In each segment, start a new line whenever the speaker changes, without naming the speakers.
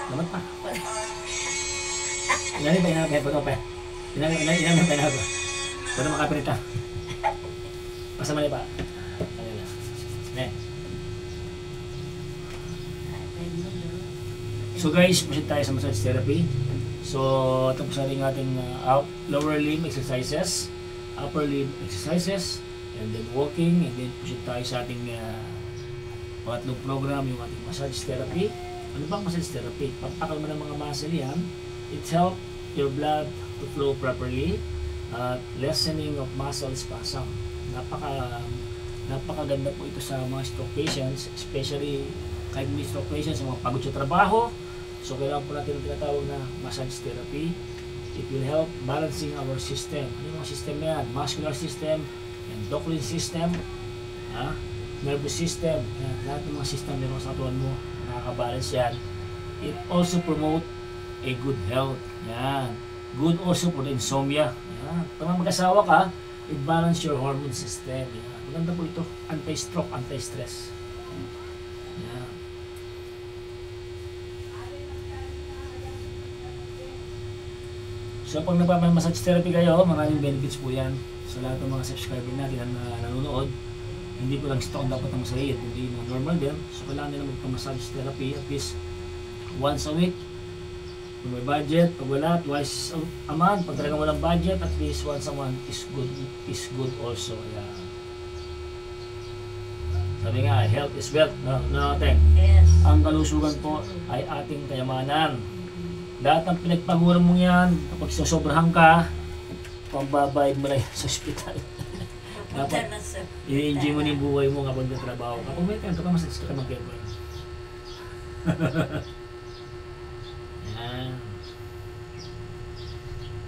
Dapat pa. Inani pa inani pa pa. Inani pa inani pa. Para makapirita. Pasama ni pa. Ne. So guys, proceed tayo sa massage therapy. So tapos na rin ating lower limb exercises, upper limb exercises, and then walking, and then proceed tayo sa ating pangatlong program, yung ating massage therapy. Ano bang massage therapy? Pampakalma ng mga muscle yan. It helps your blood to flow properly at lessening of muscle spasm. Napakaganda po ito sa mga stroke patients, especially kahit may stroke patients, mga pagod sa trabaho. So kailangan po natin ang tinatawag na massage therapy. It will help balancing our system. Ano yung mga system na yan? Muscular system, endocrine system, nervous system. Yan, lahat ng mga system meron sa katawan mo, nakakabalance yan. It also promote a good health. Yan. Good also for the insomnia. Yan. Pag mag-asawa ka, it balance your hormone system. Yan. Maganda po ito. Anti-stroke, anti-stress. Yan. So pag nagpapamassage therapy kayo, maraming benefits po yan sa lahat ng mga subscriber natin na nanonood. Hindi po lang stock dapat ang masahid, hindi mga normal din. So kailangan nila magpamassage therapy at least once a week. Kung may budget, pag wala, twice a month. Pag talagang walang budget, at least once a month is good also. Yeah. Sabi nga, health is wealth. No, Teng?
Yes.
Ang kalusugan po ay ating kayamanan. Lahat ng pinagpaguran mo yan, kapag sosobrahan ka, pambabayad mo na yan sa ospital. Dapat i-enjoy mo na yung buhay mo kapag natrabaho ka. Kung may time ka, masakit ka mag-kebo. Yan.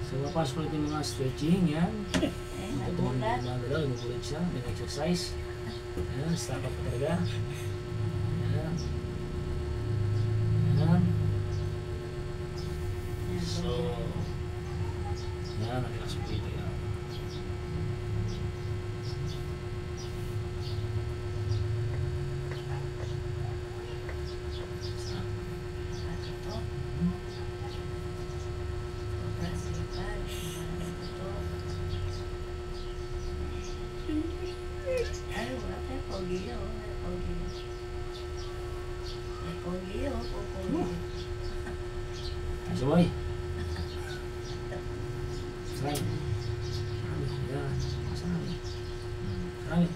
So, mapasok ulit yung mga stretching, yan.
Nagulat.
Nagulat siya, may exercise. Yan, stop up talaga. Yan. Yan. So, yan, nag-relax po dito yan. Sabay. Sarami. Yan. Sarami. Sarami.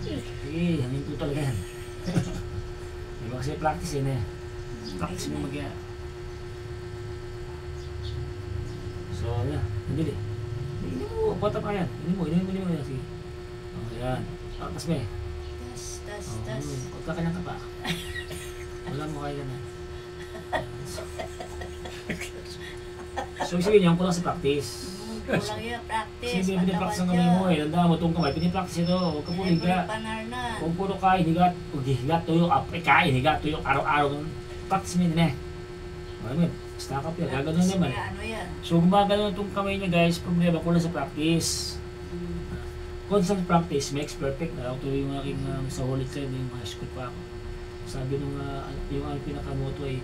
Sige, hangin po talaga yan. Hindi mo kasi practice yun eh. Practice mo mag-yan. So, yan. Hindi. Hindi mo. Bata pa yan. Hindi mo. Yan. Sige. O, yan. Tapos me.
Tas.
Huwag ka kanyang ka pa. Wala mo kaya na. So, sabihin niya, kulang sa practice.
Kulang yung practice.
Kasi pinipractice ang kamay mo eh. Tanda mo itong kamay, pinipractice ito. Huwag ka puro higa. Huwag puro ka, higat, tuyo, ka, higat, tuyo, araw-araw. Practice mo yun eh. Maraming, stack up yan, gagano'n naman. So, gumagano'n itong kamay niya guys, problema, kulang sa practice. Constant practice makes perfect. Ito yung aking sa Holy Trend, yung high school pa ako. Sabi nung yung pinakamoto ay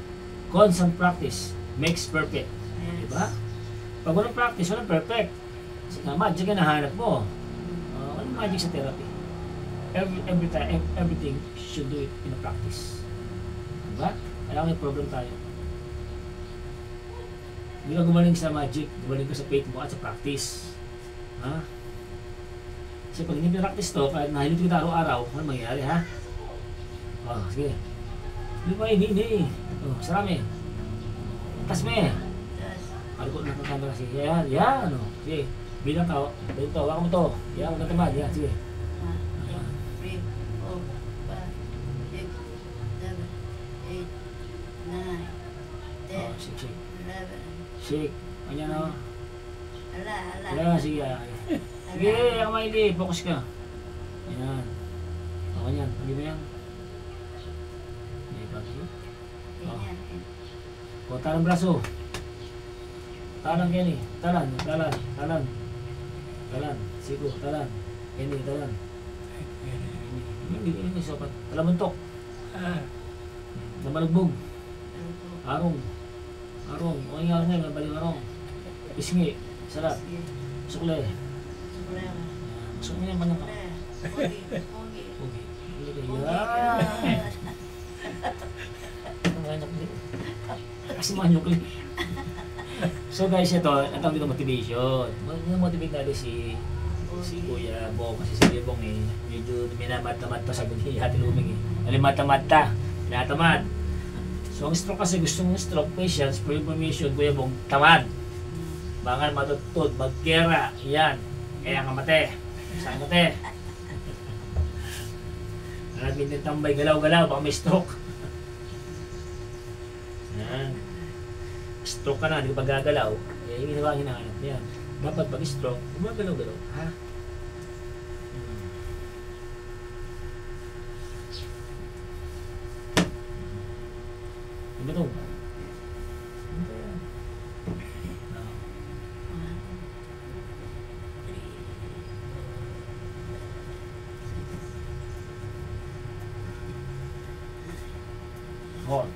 constant practice makes perfect. Yes. Diba? Pag walang practice, walang perfect. Kasi nga, magic ang nahanap mo. Walang magic sa therapy. Every time, everything should do it in a practice. Diba? Kaya may problem tayo. Hindi ka gumaling sa magic, gumaling ka sa faith mo at sa practice. Ha? Kasi pag hindi practice to, kahit nahilit kita araw-araw, ano mangyayari ha? Sige. Hindi. Sarami. Tas me. Alikot na ng camera kasi. Yan. Sige. Bilang tao. Dito, waka mo to. Yan, magkatamad. Yan, sige.
1, 2, 3, 4, 5, 6, 7, 8, 9, 10,
Shake.
11.
Shake. Ganyan o.
Ala.
Yan, sige. Sige, ako maili. Focus ka. Yan. O, ganyan. Pagi mo yan. O, talang braso. Talang Kenny. Talan. Sigo, talan. Hindi, ito lang. Hindi, sopat. Talamuntok. Namalugbog. Arong. Arong. O yung arong ngayon, balik arong. Pisngi. Sarap. Sukle. Masuk mo yan, manok ka.
Pogi.
Okay. Yan. Manok din. Kasi manok din. So guys, ito, ang tawag dito motivation. Motivate natin si Kuya Bong, kasi si Kuya Bong eh, medyo minamad-tamad pa sa ni Ate Luming eh. Alimad-tamad ta, pinatamad. So ang stroke kasi gusto mong stroke patients, for information, Kuya Bong, tamad. Bangan matutod, magkera, yan. Kaya nga mate, saan mate? Maraming din tambay, galaw-galaw, baka may stroke. Yan. Stroke ka na, hindi ka pa gagalaw, eh, yung ginawa ang hinahanap niya. Dapat pag-stroke, gumagalaw-galaw. Ha? Ano ba ito? Ano ba yan? Hot.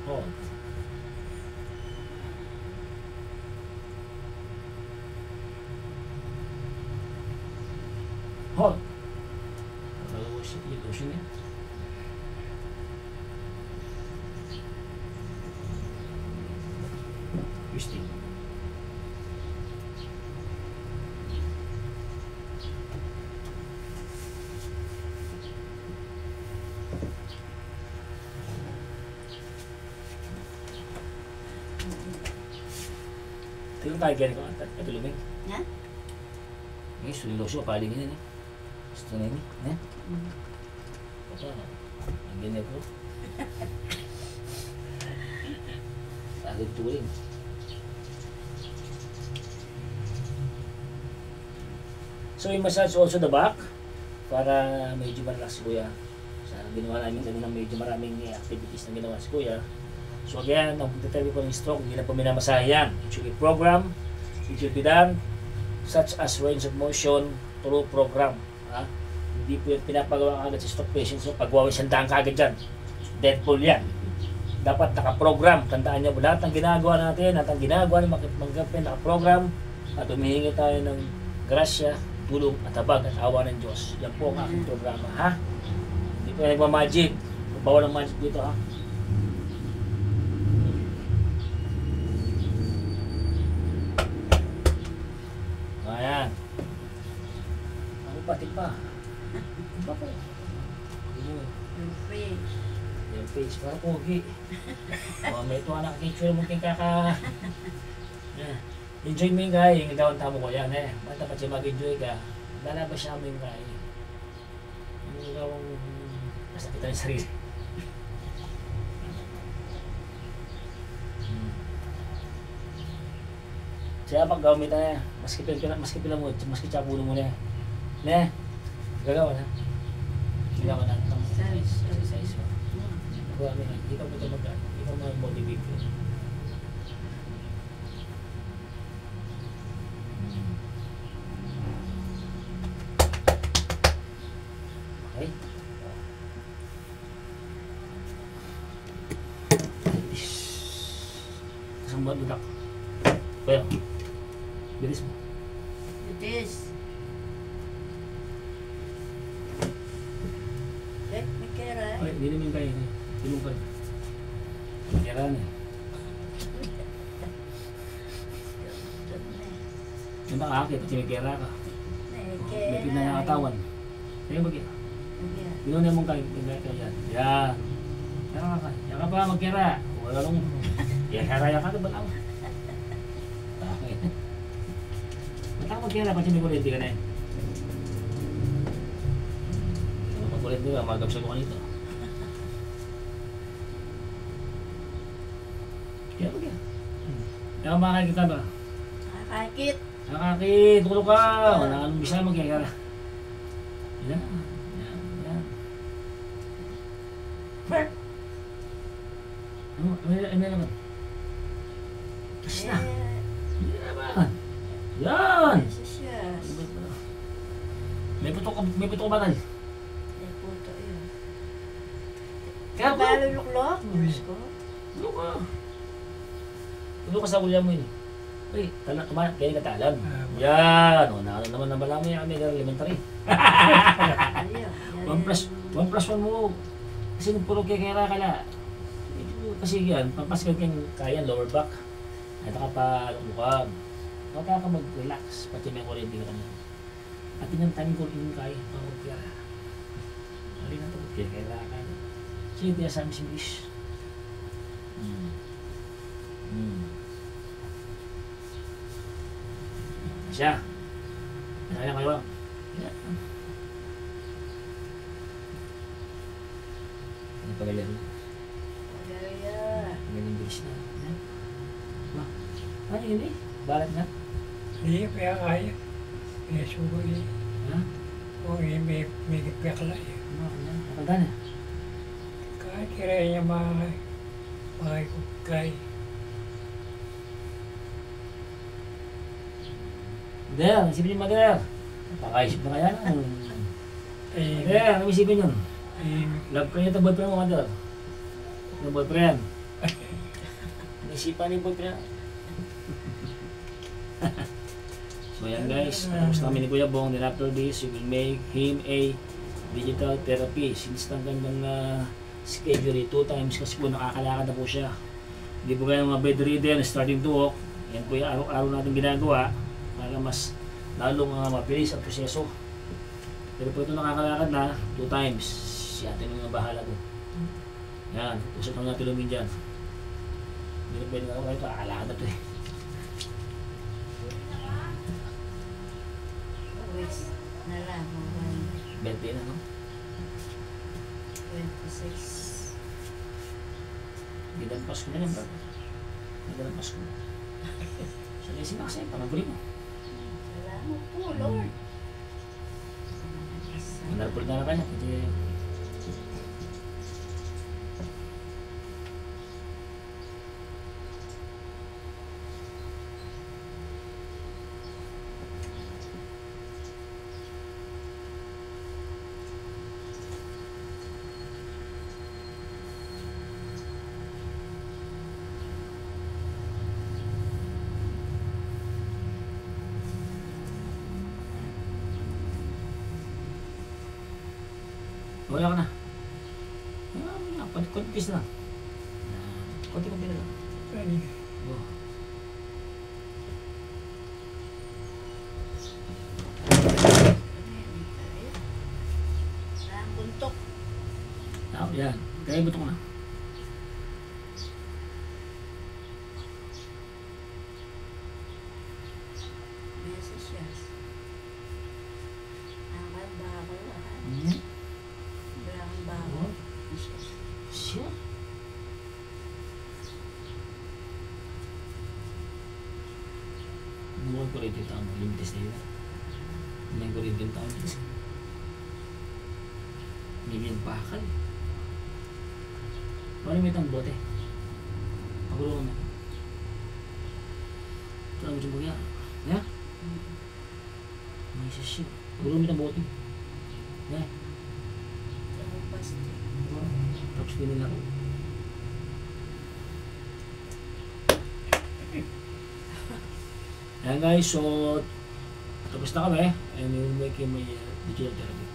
Hot. Hot. Kalau shit itu sini. Twisting. Ito yung tiger ko. Ito luming.
Ya?
Ini sudah siya paling ini nih. Gusto na ini, ne? Apa? Ang ganyan ko. Agad tuling. So yung massage also the back para medyo malakas si Kuya. Sa ginawa namin kanina medyo maraming activities na ginawa si Kuya. So again, ang pagtatabi ko ng stroke, hindi na po minamasahe yan. It should be program, it should be done, such as range of motion through program. Ha? Hindi po yung pinapagawa agad sa stroke patients. So pagwawin sandaan ka agad dyan. Deadpool yan. Dapat nakaprogram. Tandaan niyo po lahat ng ginagawa natin, lahat ng ginagawa ng mga nakaprogram at humihingi tayo ng grasya, tulong at habag at awa ng Diyos. Yan po ang aking programa. Ha? Hindi po yan nagmamagic. Bawal ang magic dito ha. Ayan. Ako pati pa. Iba po.
Yung fridge.
Yung face para pogi. May ito anak teacher mo king kaka. Enjoy mo yung guy. Yung gawin tamo ko yan eh. Bata pa siya mag-enjoy ka. Lalabas siya mo yung guy. Yung gawang nasakitan yung sarili. Siya pag gawin na maski pila mo, maski chapuno mo na. Ne? Gagawa na. Gagawa na. Size mo. Gagawa na. Ikaw mo ito magkano. Ikaw mag-motivate ko. Okay? Kasang buwan udak. Kaya. Bilis mo.
Bilis. May kera.
Ay, hindi naman kayo. Hindi mo kayo. Kera na. Yung bang akit, pati may kera ka. May pina na katawan. Kaya mag Ginoon mong kayo. Yan. Yan. Kera ka. Yan ka pa magkera. Wala lang. Yan kera ka. Ba't ako? Bakit? Ba't ako magkera? Pati may kulit. Di ka na eh. Kulit nila, magagsa ko kanito. Kaya ba kaya? Kaya makakita ba?
Nakakit.
Nakakit, tulog ka! Wala ka nung bisa mag-kaya. Yan, yan, yan. Ano naman? Kasi na. Yan naman. Yan! may puto ka banal.
May puto yun.
Kaya
Ba, luklok? Diyos ko.
Tulog ka. Tulog ka sa kulya mo yun. Uy, kaya ka talag. Yan. O, naman na bala mo yan. May elementary.
Ayun.
1 plus 1 mo. Kasi nung puro kaya kala. Kasi yan, pampaskal kang kaya, lower back. At ka pa lukang. Kaya ka mag-relax. Pati may kuryente ka naman. At yun ang time ko yung kaya. Pag-kaya. Alin na ito. Kaya ka. Sige, tiya sa amin English. Siya. Kaya kayo. Yan. Ano pa galing?
Kaya.
Galing bilis na. Yan. Ano yun eh? Balat na?
Hindi, kaya. May sugo eh.
Ha?
O may pekla eh.
Ano? Yan. Kapagda na.
Kahit kaya niya mga kukay.
Mother, isipin yung mother. Pakaisip na kaya na. Mother, ano isipin yun? Love ko yun ito boyfriend mo, mother. Yung boyfriend. Naisipan yung boyfriend. So yan guys, tapos namin ni Kuya Bong. Then after this, we will make him a digital therapy. Since ang gandang schedule 2 times kasi po nakakalakad na po siya. Hindi po kaya mga bedridden, starting to walk. Yan po yung araw-araw natin ginagawa para mas lalong mabilis ang proseso. Pero po ito nakakalakad na 2 times. Si ate nung bahala doon. Yan, usap lang natin lumin dyan. Hindi na pwede nga ito, akalakad na ito eh.
Weeks na lang.
20 na, no?
26.
Gandang Pasko na yan, bro. Gandang Pasko na. Sa lesin na kasi, panaguli mo.
Salamat po, Lord.
Manarapol na kanya, kasi wala ka na. Konti-konti na. Konti-konti na lang. Oh.
Ang buntok.
Yan. Kaya buto ko na.
Beses siya. Ang bakal. Ang bakal.
Siya? Bukan ko rin yung tao mo. Limites na yun. Bukan ko rin yung tao mo. Bibigyan bakal. Paano may itang bote? Pagulungan mo. Ito lang mo dyan bagya. Ya? May isa siya. Pagulungan mo itang bote. Ya? Tapos din nila ako. Ayan guys, so tapos na kami and we will make him a digital therapy.